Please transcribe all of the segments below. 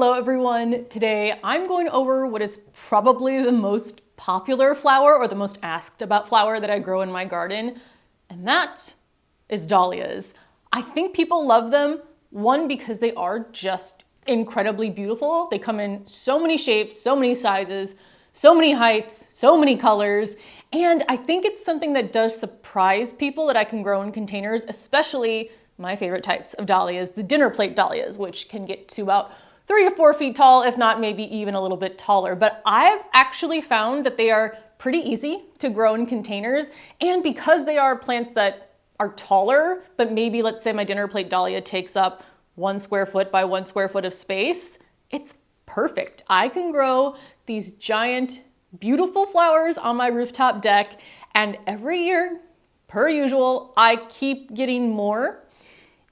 Hello everyone. Today I'm going over what is probably the most popular flower or the most asked about flower that I grow in my garden, and that is dahlias. I think people love them, one, because they are just incredibly beautiful. They come in so many shapes, so many sizes, so many heights, so many colors, and I think it's something that does surprise people that I can grow in containers, especially my favorite types of dahlias, the Dinnerplate dahlias, which can get to about 3 to 4 feet tall, if not maybe even a little bit taller. But I've actually found that they are pretty easy to grow in containers. And because they are plants that are taller, but maybe let's say my Dinnerplate dahlia takes up 1 square foot by 1 square foot of space, it's perfect. I can grow these giant, beautiful flowers on my rooftop deck. And every year, per usual, I keep getting more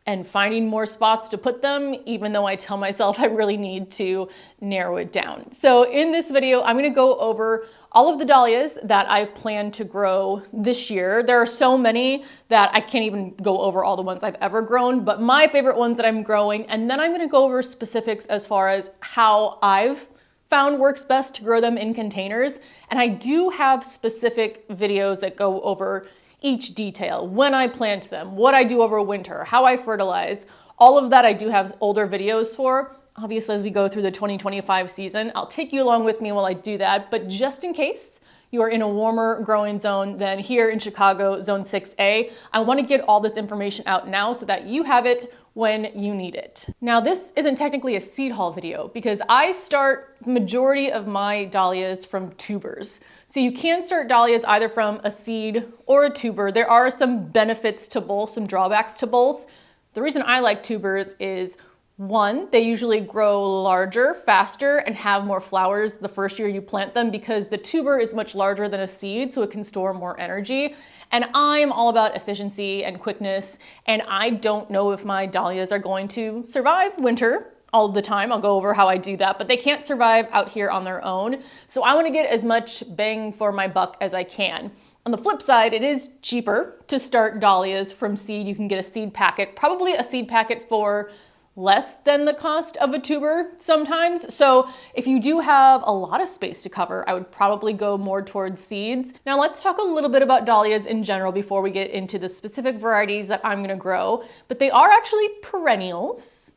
and finding more spots to put them, even though I tell myself I really need to narrow it down. So in this video, I'm gonna go over all of the dahlias that I plan to grow this year. There are so many that I can't even go over all the ones I've ever grown, but my favorite ones that I'm growing, and then I'm gonna go over specifics as far as how I've found works best to grow them in containers. And I do have specific videos that go over each detail, when I plant them, what I do over winter, how I fertilize, all of that I do have older videos for. Obviously, as we go through the 2025 season, I'll take you along with me while I do that, but just in case you are in a warmer growing zone than here in Chicago, zone 6A, I want to get all this information out now so that you have it when you need it. Now, this isn't technically a seed haul video because I start the majority of my dahlias from tubers. So you can start dahlias either from a seed or a tuber. There are some benefits to both, some drawbacks to both. The reason I like tubers is, one, they usually grow larger, faster, and have more flowers the first year you plant them because the tuber is much larger than a seed, so it can store more energy. And I'm all about efficiency and quickness, and I don't know if my dahlias are going to survive winter all the time. I'll go over how I do that, but they can't survive out here on their own. So I want to get as much bang for my buck as I can. On the flip side, it is cheaper to start dahlias from seed. You can get a seed packet, probably a seed packet for less than the cost of a tuber sometimes. So if you do have a lot of space to cover, I would probably go more towards seeds. Now let's talk a little bit about dahlias in general before we get into the specific varieties that I'm gonna grow, but they are actually perennials.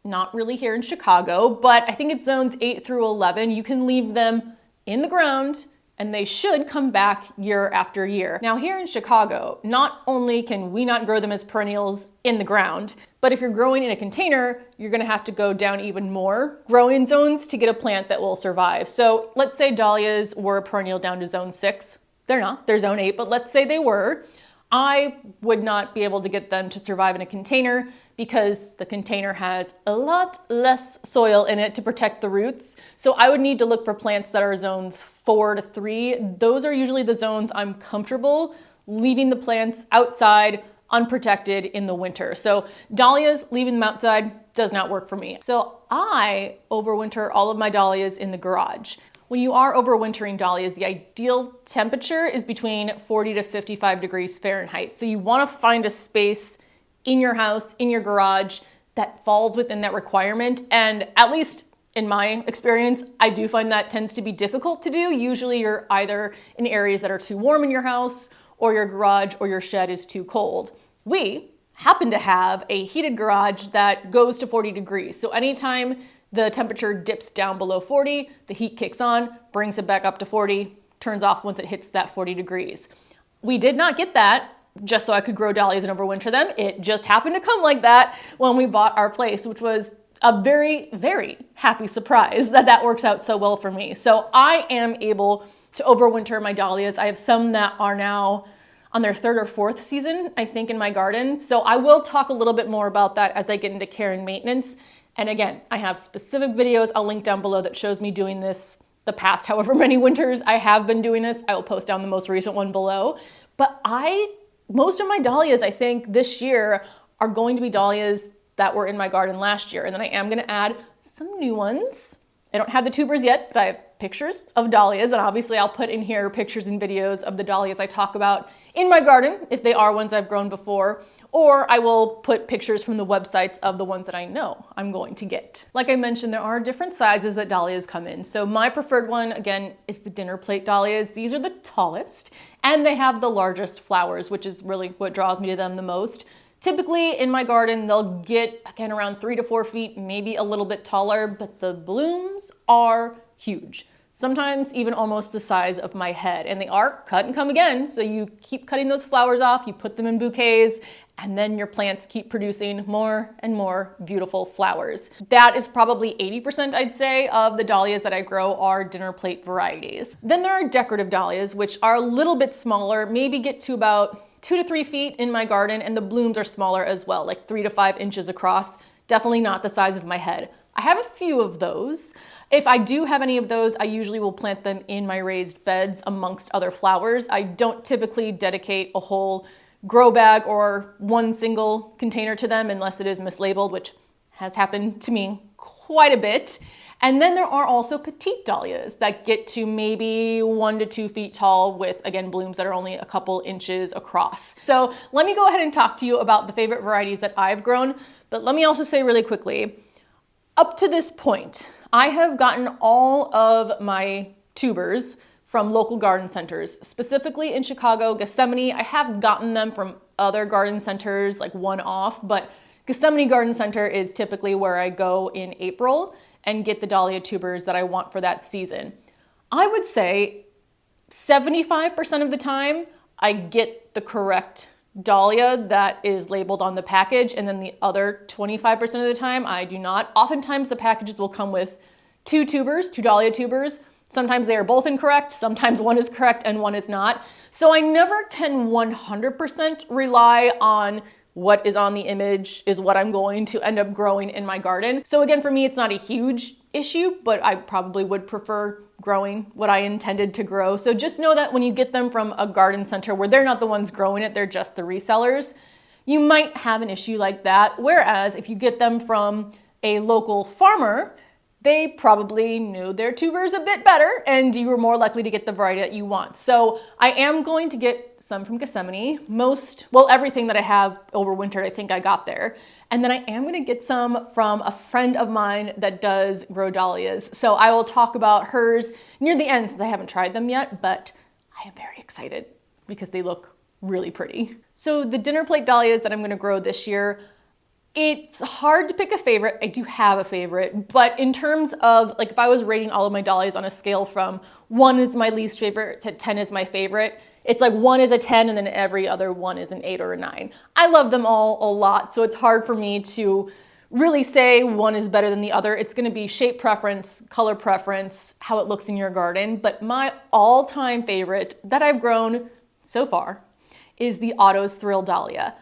Not really here in Chicago, but I think it's zones 8 through 11. You can leave them in the ground and they should come back year after year. Now here in Chicago, not only can we not grow them as perennials in the ground, but if you're growing in a container, you're gonna have to go down even more growing zones to get a plant that will survive. So let's say dahlias were a perennial down to zone 6. They're not, they're zone 8, but let's say they were. I would not be able to get them to survive in a container because the container has a lot less soil in it to protect the roots. So I would need to look for plants that are zones 4 to 3. Those are usually the zones I'm comfortable leaving the plants outside unprotected in the winter. So dahlias, leaving them outside does not work for me. So I overwinter all of my dahlias in the garage. When you are overwintering dahlias, the ideal temperature is between 40 to 55 degrees Fahrenheit. So you want to find a space in your house, in your garage, that falls within that requirement. And at least in my experience, I do find that tends to be difficult to do. Usually you're either in areas that are too warm in your house or your garage or your shed is too cold. We happen to have a heated garage that goes to 40 degrees. So anytime the temperature dips down below 40, the heat kicks on, brings it back up to 40, turns off once it hits that 40 degrees. We did not get that just so I could grow dahlias and overwinter them. It just happened to come like that when we bought our place, which was a very, very happy surprise that works out so well for me. So I am able to overwinter my dahlias. I have some that are now on their 3rd or 4th season, I think, in my garden. So I will talk a little bit more about that as I get into care and maintenance. And again, I have specific videos I'll link down below that shows me doing this the past however many winters I have been doing this. I will post down the most recent one below. But most of my dahlias, I think, this year are going to be dahlias that were in my garden last year. And then I am gonna add some new ones. I don't have the tubers yet, but I have pictures of dahlias. And obviously I'll put in here pictures and videos of the dahlias I talk about in my garden, if they are ones I've grown before, or I will put pictures from the websites of the ones that I know I'm going to get. Like I mentioned, there are different sizes that dahlias come in. So my preferred one, again, is the Dinnerplate dahlias. These are the tallest, and they have the largest flowers, which is really what draws me to them the most. Typically in my garden, they'll get, again, around 3 to 4 feet, maybe a little bit taller, but the blooms are huge. Sometimes even almost the size of my head, and they are cut and come again. So you keep cutting those flowers off, you put them in bouquets, and then your plants keep producing more and more beautiful flowers. That is probably 80%, I'd say, of the dahlias that I grow are Dinnerplate varieties. Then there are decorative dahlias, which are a little bit smaller, maybe get to about 2 to 3 feet in my garden, and the blooms are smaller as well, like 3 to 5 inches across. Definitely not the size of my head. I have a few of those. If I do have any of those, I usually will plant them in my raised beds amongst other flowers. I don't typically dedicate a whole grow bag or one single container to them unless it is mislabeled, which has happened to me quite a bit. And then there are also petite dahlias that get to maybe 1 to 2 feet tall with, again, blooms that are only a couple inches across. So let me go ahead and talk to you about the favorite varieties that I've grown. But let me also say really quickly, up to this point, I have gotten all of my tubers from local garden centers, specifically in Chicago, Gethsemane. I have gotten them from other garden centers, like one-off, but Gethsemane Garden Center is typically where I go in April and get the dahlia tubers that I want for that season. I would say 75% of the time, I get the correct dahlia that is labeled on the package, and then the other 25% of the time, I do not. Oftentimes, the packages will come with 2 tubers, 2 dahlia tubers. Sometimes they are both incorrect, sometimes one is correct and one is not. So I never can 100% rely on what is on the image is what I'm going to end up growing in my garden. So again, for me, it's not a huge issue, but I probably would prefer growing what I intended to grow. So just know that when you get them from a garden center where they're not the ones growing it, they're just the resellers, you might have an issue like that. Whereas if you get them from a local farmer, they probably knew their tubers a bit better and you were more likely to get the variety that you want. So I am going to get some from Gethsemane. Everything that I have overwintered, I think I got there. And then I am going to get some from a friend of mine that does grow dahlias. So I will talk about hers near the end since I haven't tried them yet, but I am very excited because they look really pretty. So the Dinnerplate dahlias that I'm going to grow this year, it's hard to pick a favorite. I do have a favorite, but in terms of, like, if I was rating all of my dahlias on a scale from 1 is my least favorite to 10 is my favorite, it's like 1 is a 10 and then every other one is an 8 or a 9. I love them all a lot, so it's hard for me to really say one is better than the other. It's going to be shape preference, color preference, how it looks in your garden, but my all-time favorite that I've grown so far is the Otto's Thrill Dahlia.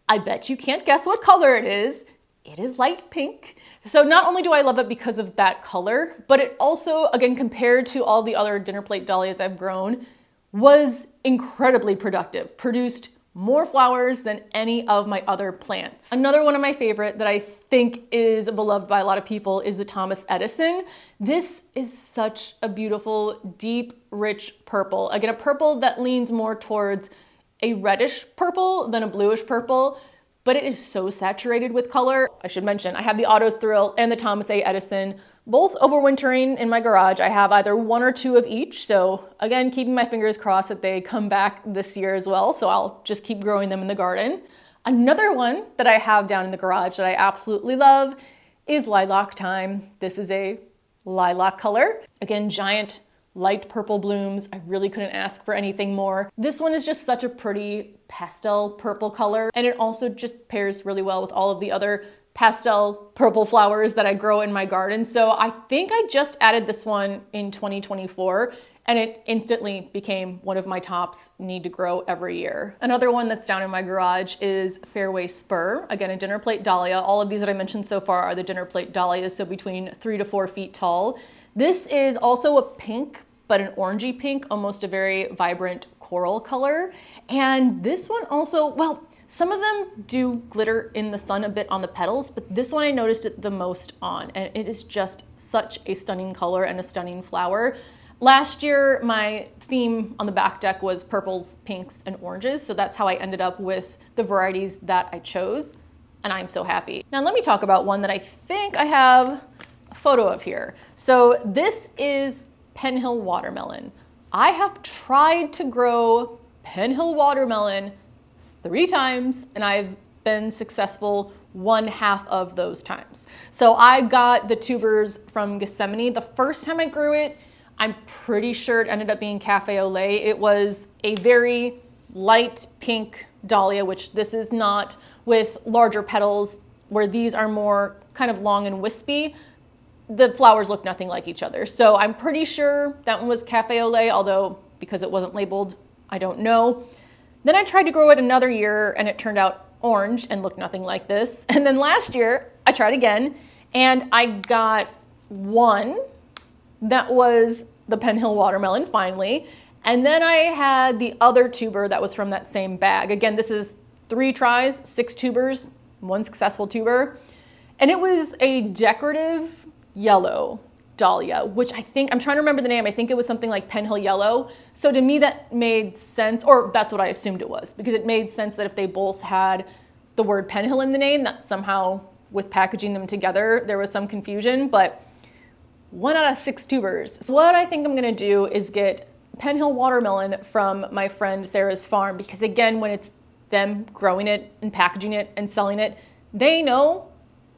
I bet you can't guess what color it is. It is light pink. So not only do I love it because of that color, but it also, again, compared to all the other Dinnerplate dahlias I've grown, was incredibly productive, produced more flowers than any of my other plants. Another one of my favorite that I think is beloved by a lot of people is the Thomas Edison. This is such a beautiful, deep, rich purple. Again, a purple that leans more towards a reddish purple than a bluish purple, but it is so saturated with color. I should mention, I have the Otto's Thrill and the Thomas A. Edison, both overwintering in my garage. I have either 1 or 2 of each. So again, keeping my fingers crossed that they come back this year as well. So I'll just keep growing them in the garden. Another one that I have down in the garage that I absolutely love is Lilac Time. This is a lilac color. Again, giant light purple blooms. I really couldn't ask for anything more. This one is just such a pretty pastel purple color, and it also just pairs really well with all of the other pastel purple flowers that I grow in my garden. So I think I just added this one in 2024, and it instantly became one of my tops, need to grow every year. Another one that's down in my garage is Fairway Spur. Again, a Dinnerplate dahlia. All of these that I mentioned so far are the Dinnerplate dahlias, so between 3 to 4 feet tall. This is also a pink, but an orangey pink, almost a very vibrant coral color. And this one also, some of them do glitter in the sun a bit on the petals, but this one I noticed it the most on, and it is just such a stunning color and a stunning flower. Last year, my theme on the back deck was purples, pinks, and oranges. So that's how I ended up with the varieties that I chose. And I'm so happy. Now let me talk about one that I think I have a photo of here. So this is Penhill Watermelon. I have tried to grow Penhill Watermelon 3 times and I've been successful 1/2 of those times. So I got the tubers from Gethsemane. The first time I grew it, I'm pretty sure it ended up being Cafe au Lait. It was a very light pink dahlia, which this is not, with larger petals, where these are more kind of long and wispy. The flowers look nothing like each other. So I'm pretty sure that one was Cafe au Lait, although because it wasn't labeled, I don't know. Then I tried to grow it another year and it turned out orange and looked nothing like this. And then last year I tried again and I got one that was the Penhill Watermelon finally. And then I had the other tuber that was from that same bag. Again, this is 3 tries, 6 tubers, 1 successful tuber. And it was a decorative yellow dahlia, which I think, I'm trying to remember the name, I think it was something like Penhill Yellow. So to me that made sense, or that's what I assumed it was, because it made sense that if they both had the word Penhill in the name, that somehow with packaging them together, there was some confusion, but 1 out of 6 tubers. So what I think I'm gonna do is get Penhill Watermelon from my friend Sarah's farm, because again, when it's them growing it and packaging it and selling it, they know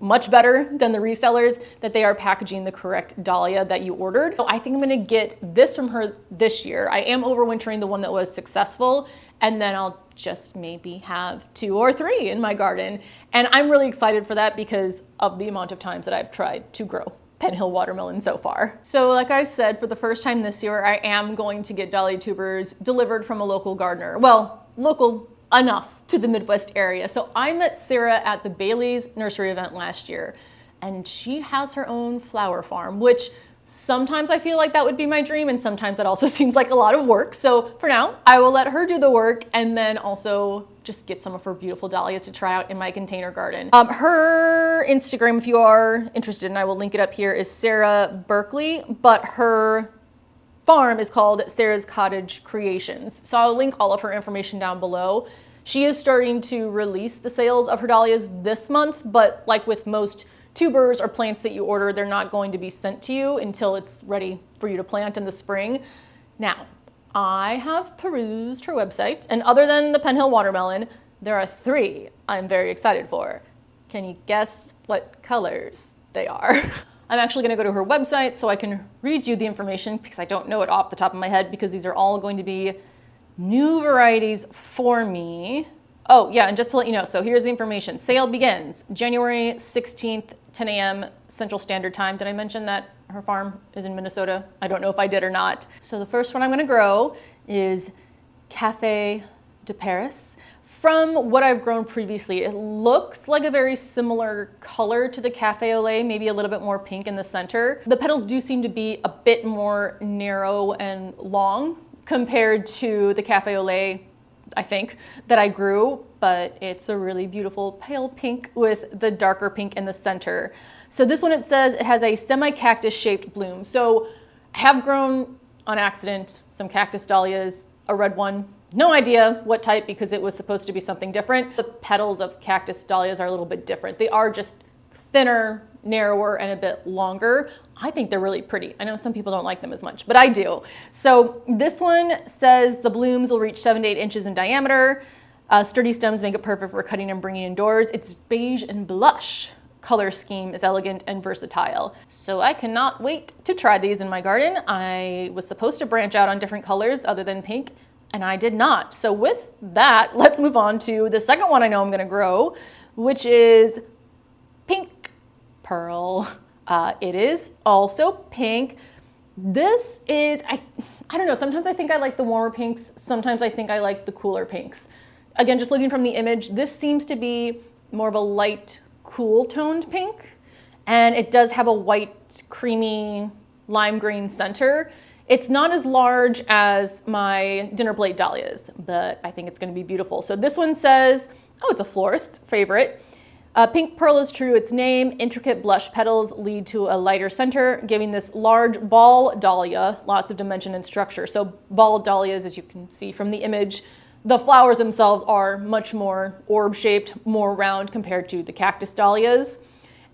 much better than the resellers that they are packaging the correct dahlia that you ordered. So I think I'm gonna get this from her this year. I am overwintering the one that was successful, and then I'll just maybe have 2 or 3 in my garden. And I'm really excited for that because of the amount of times that I've tried to grow Penhill Watermelon so far. So like I said, for the first time this year, I am going to get dahlia tubers delivered from a local gardener. Well, local enough to the Midwest area. So I met Sarah at the Bailey's nursery event last year, and she has her own flower farm, which sometimes I feel like that would be my dream, and sometimes that also seems like a lot of work. So for now, I will let her do the work and then also just get some of her beautiful dahlias to try out in my container garden. Her Instagram, if you are interested, and I will link it up here, is Sarah Berkeley, but her farm is called Sarah's Cottage Creations. So I'll link all of her information down below. She is starting to release the sales of her dahlias this month, but like with most tubers or plants that you order, they're not going to be sent to you until it's ready for you to plant in the spring. Now, I have perused her website, and other than the Penhill Watermelon, there are 3 I'm very excited for. Can you guess what colors they are? I'm actually gonna go to her website so I can read you the information because I don't know it off the top of my head, because these are all going to be new varieties for me. Oh yeah, and just to let you know, so here's the information. Sale begins January 16th, 10 a.m. Central Standard Time. Did I mention that her farm is in Minnesota? I don't know if I did or not. So the first one I'm gonna grow is Café de Paris. From what I've grown previously, it looks like a very similar color to the Cafe au Lait, maybe a little bit more pink in the center. The petals do seem to be a bit more narrow and long compared to the Cafe au Lait, I think, that I grew, but it's a really beautiful pale pink with the darker pink in the center. So this one, it says it has a semi-cactus shaped bloom. So I have grown on accident some cactus dahlias, a red one. No idea what type, because it was supposed to be something different. The petals of cactus dahlias are a little bit different. They are just thinner, narrower, and a bit longer. I think they're really pretty. I know some people don't like them as much, but I do. So this one says the blooms will reach 7 to 8 inches in diameter. Sturdy stems make it perfect for cutting and bringing indoors. Its beige and blush color scheme is elegant and versatile. So I cannot wait to try these in my garden. I was supposed to branch out on different colors other than pink, and I did not. So with that, let's move on to the second one I know I'm gonna grow, which is Pink Pearl. It is also pink. This is, I don't know, sometimes I think I like the warmer pinks, sometimes I think I like the cooler pinks. Again, just looking from the image, this seems to be more of a light, cool toned pink, and it does have a white, creamy, lime green center. It's not as large as my Dinnerplate dahlias, but I think it's gonna be beautiful. So this one says, oh, it's a florist favorite. Pink pearl is true to its name. Intricate blush petals lead to a lighter center, giving this large ball dahlia lots of dimension and structure. So ball dahlias, as you can see from the image, the flowers themselves are much more orb-shaped, more round compared to the cactus dahlias.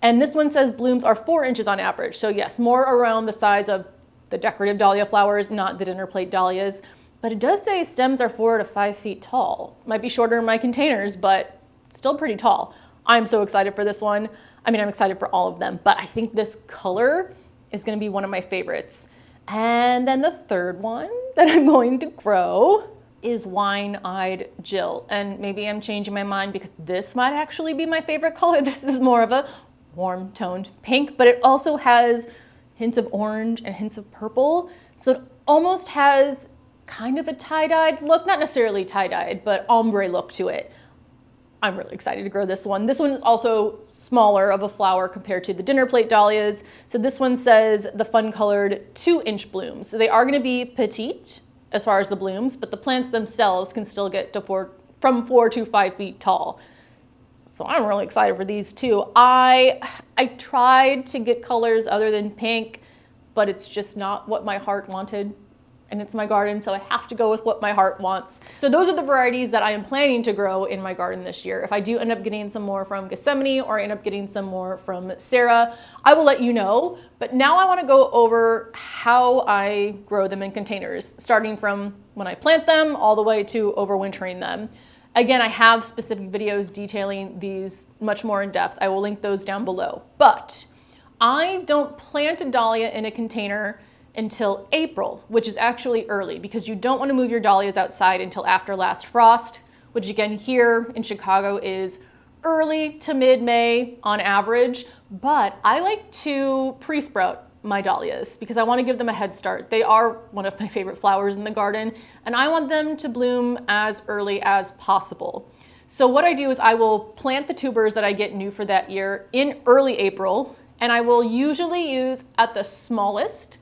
And this one says blooms are 4 inches on average. So yes, more around the size of the decorative dahlia flowers, not the dinnerplate dahlias. But it does say stems are 4 to 5 feet tall. Might be shorter in my containers, but still pretty tall. I'm so excited for this one. I mean, I'm excited for all of them, but I think this color is going to be one of my favorites. And then the third one that I'm going to grow is Wine-Eyed Jill. And maybe I'm changing my mind because this might actually be my favorite color. This is more of a warm toned pink, but it also has hints of orange and hints of purple. So it almost has kind of a tie-dyed look, not necessarily tie-dyed, but ombre look to it. I'm really excited to grow this one. This one is also smaller of a flower compared to the dinnerplate dahlias. So this one says the fun-colored 2-inch blooms. So they are going to be petite as far as the blooms, but the plants themselves can still get to from 4 to 5 feet tall. So I'm really excited for these too. I tried to get colors other than pink, but it's just not what my heart wanted. And it's my garden, so I have to go with what my heart wants. So those are the varieties that I am planning to grow in my garden this year. If I do end up getting some more from Gethsemane or I end up getting some more from Sarah, I will let you know. But now I want to go over how I grow them in containers, starting from when I plant them all the way to overwintering them. Again, I have specific videos detailing these much more in depth. I will link those down below. But I don't plant a dahlia in a container until April, which is actually early because you don't want to move your dahlias outside until after last frost, which again here in Chicago is early to mid-May on average. But I like to pre-sprout my dahlias because I want to give them a head start. They are one of my favorite flowers in the garden and I want them to bloom as early as possible. So what I do is I will plant the tubers that I get new for that year in early April, and I will usually use at the smallest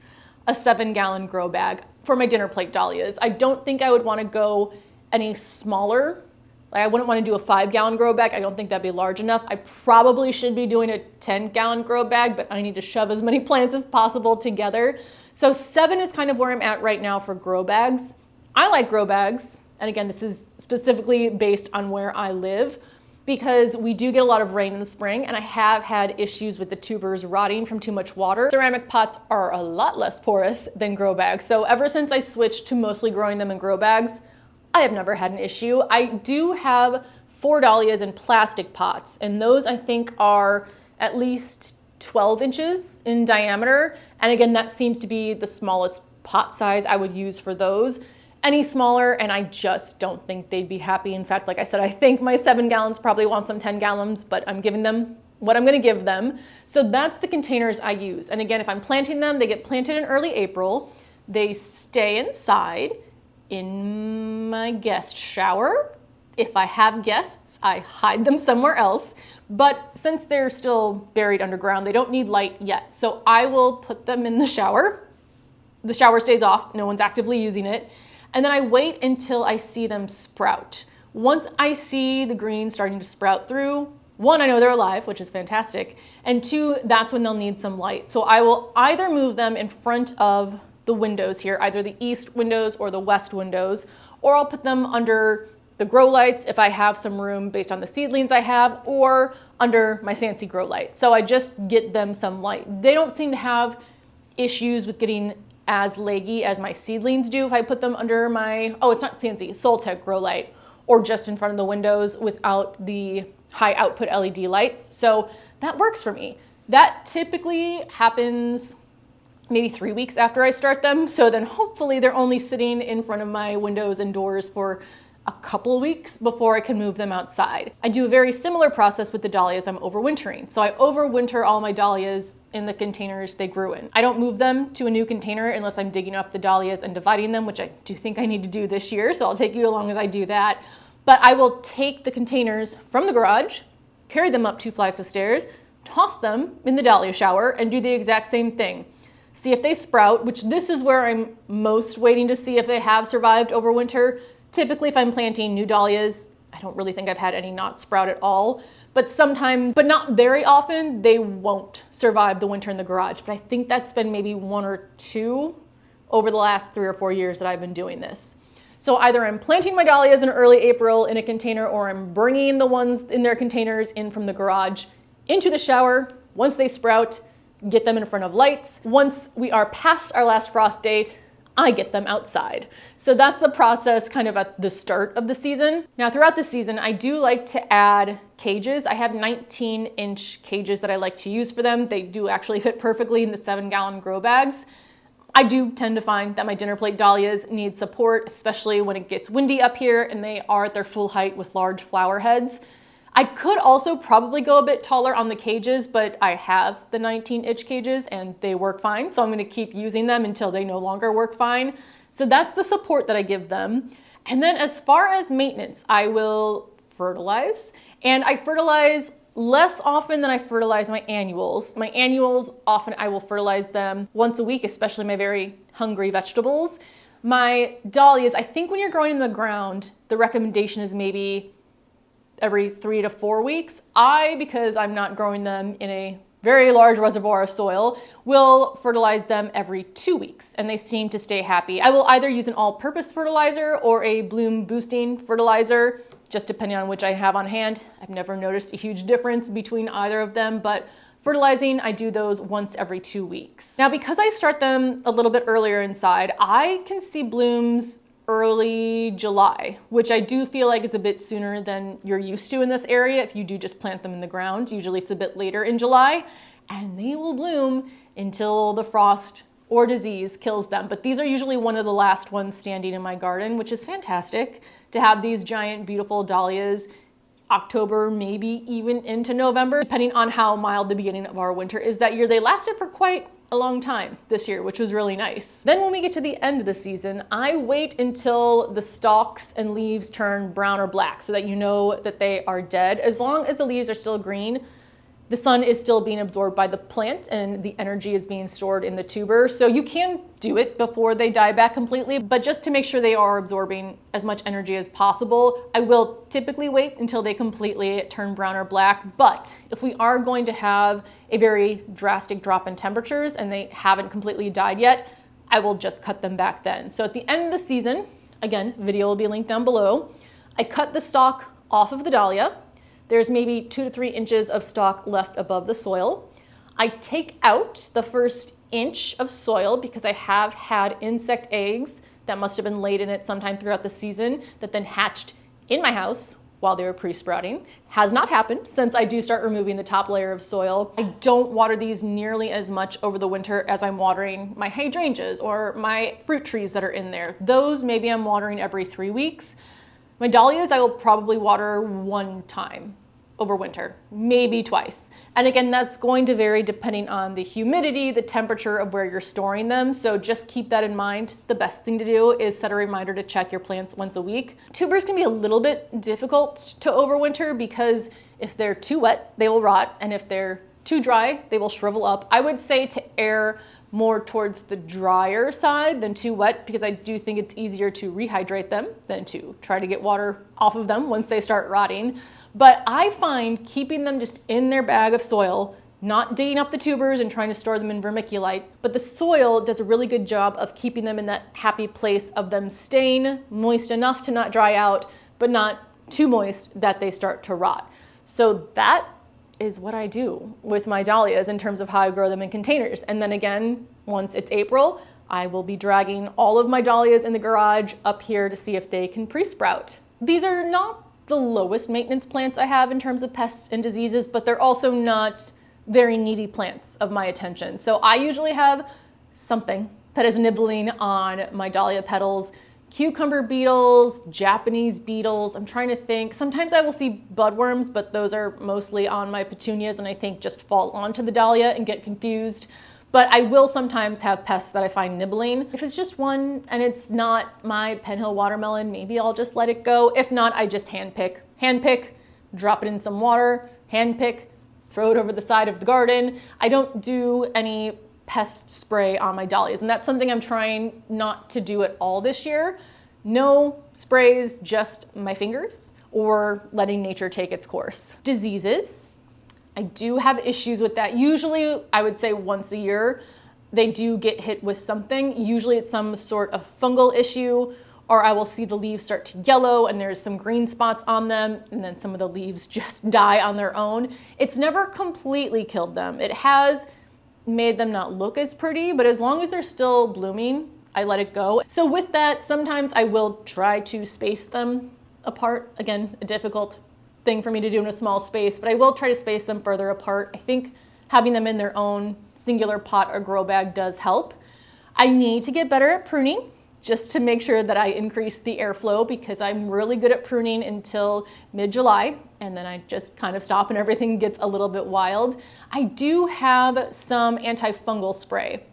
a 7-gallon grow bag for my dinnerplate dahlias. I don't think I would want to go any smaller. Like I wouldn't want to do a 5-gallon grow bag. I don't think that'd be large enough. I probably should be doing a 10-gallon grow bag, but I need to shove as many plants as possible together. So 7 is kind of where I'm at right now for grow bags. I like grow bags. And again, this is specifically based on where I live, because we do get a lot of rain in the spring and I have had issues with the tubers rotting from too much water. Ceramic pots are a lot less porous than grow bags. So ever since I switched to mostly growing them in grow bags, I have never had an issue. I do have 4 dahlias in plastic pots, and those I think are at least 12 inches in diameter. And again, that seems to be the smallest pot size I would use for those. Any smaller, and I just don't think they'd be happy. In fact, like I said, I think my 7 gallons probably want some 10 gallons, but I'm giving them what I'm gonna give them. So that's the containers I use. And again, if I'm planting them, they get planted in early April. They stay inside in my guest shower. If I have guests, I hide them somewhere else. But since they're still buried underground, they don't need light yet. So I will put them in the shower. The shower stays off, no one's actively using it. And then I wait until I see them sprout. Once I see the green starting to sprout through, 1, I know they're alive, which is fantastic. And 2, that's when they'll need some light. So I will either move them in front of the windows here, either the east windows or the west windows, or I'll put them under the grow lights if I have some room based on the seedlings I have, or under my Sancy grow light. So I just get them some light. They don't seem to have issues with getting as leggy as my seedlings do if I put them under my, it's not Sancy, Soltech grow light, or just in front of the windows without the high output LED lights. So that works for me. That typically happens maybe 3 weeks after I start them. So then hopefully they're only sitting in front of my windows and doors for a couple weeks before I can move them outside. I do a very similar process with the dahlias I'm overwintering. So I overwinter all my dahlias in the containers they grew in. I don't move them to a new container unless I'm digging up the dahlias and dividing them, which I do think I need to do this year, so I'll take you along as I do that. But I will take the containers from the garage, carry them up 2 flights of stairs, toss them in the dahlia shower, and do the exact same thing. See if they sprout, which this is where I'm most waiting to see if they have survived over winter. Typically, if I'm planting new dahlias, I don't really think I've had any not sprout at all, but sometimes, but not very often, they won't survive the winter in the garage. But I think that's been maybe 1 or 2 over the last 3 or 4 years that I've been doing this. So either I'm planting my dahlias in early April in a container, or I'm bringing the ones in their containers in from the garage into the shower. Once they sprout, get them in front of lights. Once we are past our last frost date, I get them outside. So that's the process kind of at the start of the season. Now throughout the season, I do like to add cages. I have 19-inch cages that I like to use for them. They do actually fit perfectly in the 7-gallon grow bags. I do tend to find that my Dinnerplate dahlias need support, especially when it gets windy up here and they are at their full height with large flower heads. I could also probably go a bit taller on the cages, but I have the 19-inch cages and they work fine. So I'm gonna keep using them until they no longer work fine. So that's the support that I give them. And then as far as maintenance, I will fertilize, and I fertilize less often than I fertilize my annuals. My annuals, often I will fertilize them once a week, especially my very hungry vegetables. My dahlias, I think when you're growing in the ground, the recommendation is maybe every 3 to 4 weeks. Because I'm not growing them in a very large reservoir of soil, will fertilize them every 2 weeks, and they seem to stay happy. I will either use an all-purpose fertilizer or a bloom boosting fertilizer, just depending on which I have on hand. I've never noticed a huge difference between either of them, but fertilizing, I do those once every 2 weeks. Now, because I start them a little bit earlier inside, I can see blooms early July, which I do feel like is a bit sooner than you're used to in this area if you do just plant them in the ground. Usually it's a bit later in July, and they will bloom until the frost or disease kills them. But these are usually one of the last ones standing in my garden, which is fantastic to have these giant, beautiful dahlias October, maybe even into November, depending on how mild the beginning of our winter is that year. They lasted for quite a long time this year, which was really nice. Then when we get to the end of the season, I wait until the stalks and leaves turn brown or black so that you know that they are dead. As long as the leaves are still green, the sun is still being absorbed by the plant and the energy is being stored in the tuber. So you can do it before they die back completely, but just to make sure they are absorbing as much energy as possible, I will typically wait until they completely turn brown or black. But if we are going to have a very drastic drop in temperatures and they haven't completely died yet, I will just cut them back then. So at the end of the season, again, video will be linked down below, I cut the stalk off of the dahlia. There's maybe 2 to 3 inches of stalk left above the soil. I take out the first inch of soil because I have had insect eggs that must have been laid in it sometime throughout the season that then hatched in my house while they were pre-sprouting. Has not happened since I do start removing the top layer of soil. I don't water these nearly as much over the winter as I'm watering my hydrangeas or my fruit trees that are in there. Those maybe I'm watering every 3 weeks. My dahlias, I will probably water 1 time over winter, maybe twice. And again, that's going to vary depending on the humidity, the temperature of where you're storing them. So just keep that in mind. The best thing to do is set a reminder to check your plants once a week. Tubers can be a little bit difficult to overwinter because if they're too wet, they will rot. And if they're too dry, they will shrivel up. I would say to err more towards the drier side than too wet, because I do think it's easier to rehydrate them than to try to get water off of them once they start rotting. But I find keeping them just in their bag of soil, not digging up the tubers and trying to store them in vermiculite, but the soil does a really good job of keeping them in that happy place of them staying moist enough to not dry out, but not too moist that they start to rot. So that is what I do with my dahlias in terms of how I grow them in containers. And then again, once it's April, I will be dragging all of my dahlias in the garage up here to see if they can pre-sprout. These are not the lowest maintenance plants I have in terms of pests and diseases, but they're also not very needy plants of my attention. So I usually have something that is nibbling on my dahlia petals. Cucumber beetles, Japanese beetles, I'm trying to think. Sometimes I will see budworms, but those are mostly on my petunias and I think just fall onto the dahlia and get confused. But I will sometimes have pests that I find nibbling. If it's just one and it's not my Penhill Watermelon, maybe I'll just let it go. If not, I just hand pick, drop it in some water, hand pick, throw it over the side of the garden. I don't do any pest spray on my dahlias, and that's something I'm trying not to do at all this year. No sprays, just my fingers or letting nature take its course. Diseases. I do have issues with that. Usually, I would say once a year, they do get hit with something. Usually it's some sort of fungal issue, or I will see the leaves start to yellow and there's some green spots on them, and then some of the leaves just die on their own. It's never completely killed them. It has made them not look as pretty, but as long as they're still blooming, I let it go. So with that, sometimes I will try to space them apart. Again, a difficult thing for me to do in a small space, but I will try to space them further apart. I think having them in their own singular pot or grow bag does help. I need to get better at pruning just to make sure that I increase the airflow, because I'm really good at pruning until mid-July, and then I just kind of stop and everything gets a little bit wild. I do have some antifungal spray.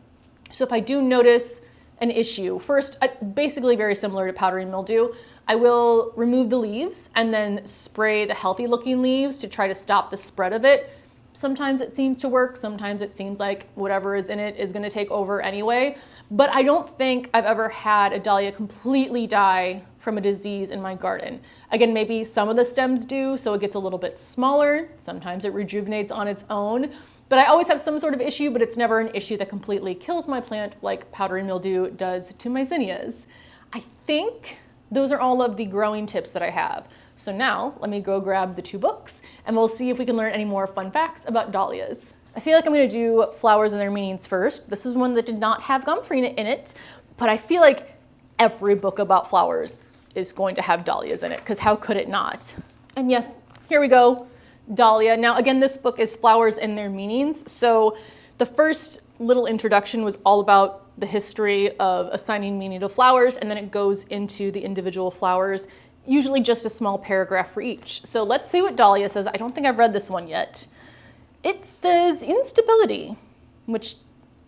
So if I do notice an issue, first, basically very similar to powdery mildew, I will remove the leaves and then spray the healthy looking leaves to try to stop the spread of it. Sometimes it seems to work, sometimes it seems like whatever is in it is going to take over anyway. But I don't think I've ever had a dahlia completely die from a disease in my garden. Again, maybe some of the stems do, so it gets a little bit smaller. Sometimes it rejuvenates on its own. But I always have some sort of issue, but it's never an issue that completely kills my plant like powdery mildew does to my zinnias. I think those are all of the growing tips that I have. So now let me go grab the 2 books and we'll see if we can learn any more fun facts about dahlias. I feel like I'm going to do flowers and their meanings first. This is one that did not have gomphrena in it, but I feel like every book about flowers is going to have dahlias in it, because how could it not? And yes, here we go, dahlia. Now again, this book is flowers and their meanings. So the first little introduction was all about the history of assigning meaning to flowers, and then it goes into the individual flowers, usually just a small paragraph for each. So let's see what Dahlia says. I don't think I've read this one yet. It says instability, which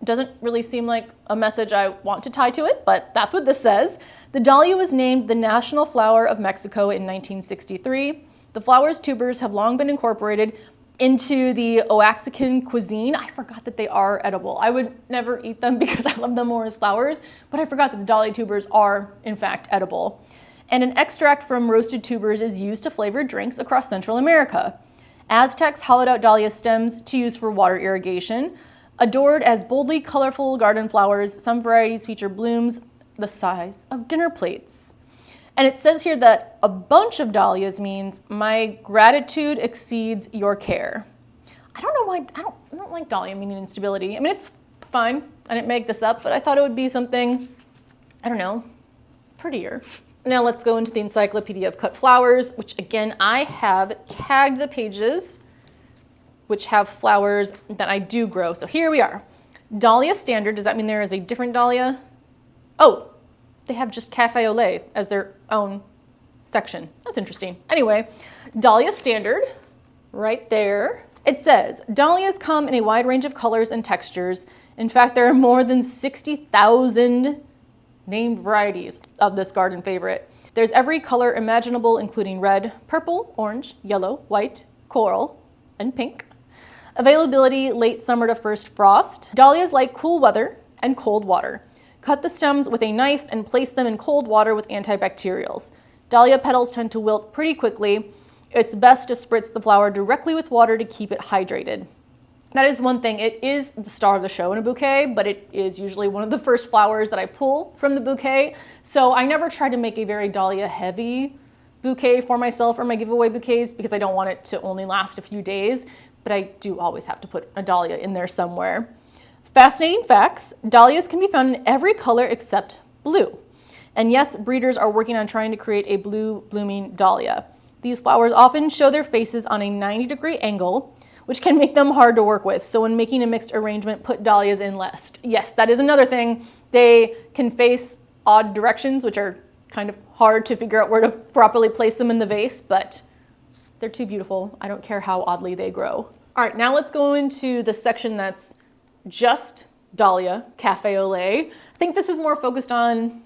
doesn't really seem like a message I want to tie to it, but that's what this says. The dahlia was named the national flower of Mexico in 1963. The flower's tubers have long been incorporated into the Oaxacan cuisine. I forgot that they are edible. I would never eat them because I love them more as flowers, but I forgot that the dahlia tubers are, in fact, edible. And an extract from roasted tubers is used to flavor drinks across Central America. Aztecs hollowed out dahlia stems to use for water irrigation. Adored as boldly colorful garden flowers, some varieties feature blooms the size of dinner plates. And it says here that a bunch of dahlias means my gratitude exceeds your care. I don't know why, I don't like dahlia meaning instability. I mean, it's fine. I didn't make this up, but I thought it would be something, I don't know, prettier. Now let's go into the Encyclopedia of Cut Flowers, which again, I have tagged the pages which have flowers that I do grow. So here we are. Dahlia standard, does that mean there is a different dahlia? Oh, they have just cafe au lait as their own section. That's interesting. Anyway, Dahlia standard, right there. It says, dahlias come in a wide range of colors and textures. In fact, there are more than 60,000 named varieties of this garden favorite. There's every color imaginable, including red, purple, orange, yellow, white, coral, and pink. Availability late summer to first frost. Dahlias like cool weather and cold water. Cut the stems with a knife and place them in cold water with antibacterials. Dahlia petals tend to wilt pretty quickly. It's best to spritz the flower directly with water to keep it hydrated. That is one thing. It is the star of the show in a bouquet, but it is usually one of the first flowers that I pull from the bouquet. So I never try to make a very dahlia heavy bouquet for myself or my giveaway bouquets because I don't want it to only last a few days, but I do always have to put a dahlia in there somewhere. Fascinating facts, dahlias can be found in every color except blue. And yes, breeders are working on trying to create a blue blooming dahlia. These flowers often show their faces on a 90-degree angle, which can make them hard to work with. So when making a mixed arrangement, put dahlias in left. Yes, that is another thing. They can face odd directions, which are kind of hard to figure out where to properly place them in the vase, but they're too beautiful. I don't care how oddly they grow. All right, now let's go into the section that's just dahlia, cafe au lait. I think this is more focused on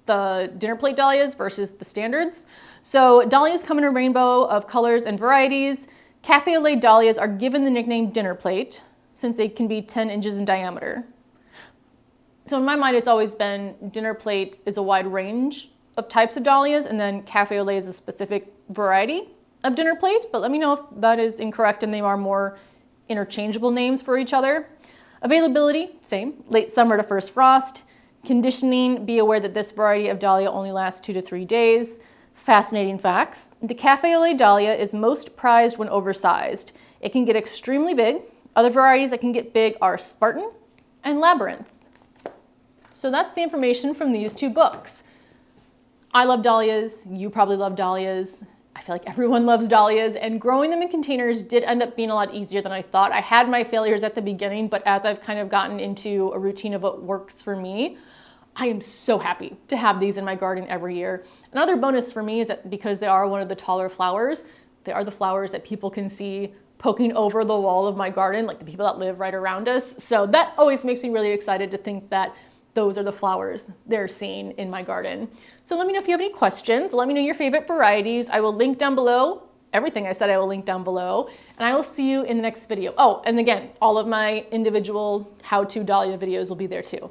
the dinner plate dahlias versus the standards. So dahlias come in a rainbow of colors and varieties. Cafe au lait dahlias are given the nickname dinner plate since they can be 10 inches in diameter. So in my mind, it's always been dinner plate is a wide range of types of dahlias, and then cafe au lait is a specific variety of Dinnerplate, but let me know if that is incorrect and they are more interchangeable names for each other. Availability, same, late summer to first frost. Conditioning, be aware that this variety of dahlia only lasts 2 to 3 days. Fascinating facts. The cafe au lait dahlia is most prized when oversized. It can get extremely big. Other varieties that can get big are Spartan and Labyrinth. So that's the information from these 2 books. I love dahlias, you probably love dahlias. I feel like everyone loves dahlias, and growing them in containers did end up being a lot easier than I thought. I had my failures at the beginning, but as I've kind of gotten into a routine of what works for me, I am so happy to have these in my garden every year. Another bonus for me is that because they are one of the taller flowers, they are the flowers that people can see poking over the wall of my garden, like the people that live right around us. So that always makes me really excited to think that those are the flowers they're seeing in my garden. So let me know if you have any questions. Let me know your favorite varieties. I will link down below. Everything I said I will link down below. And I will see you in the next video. Oh, and again, all of my individual how-to dahlia videos will be there too.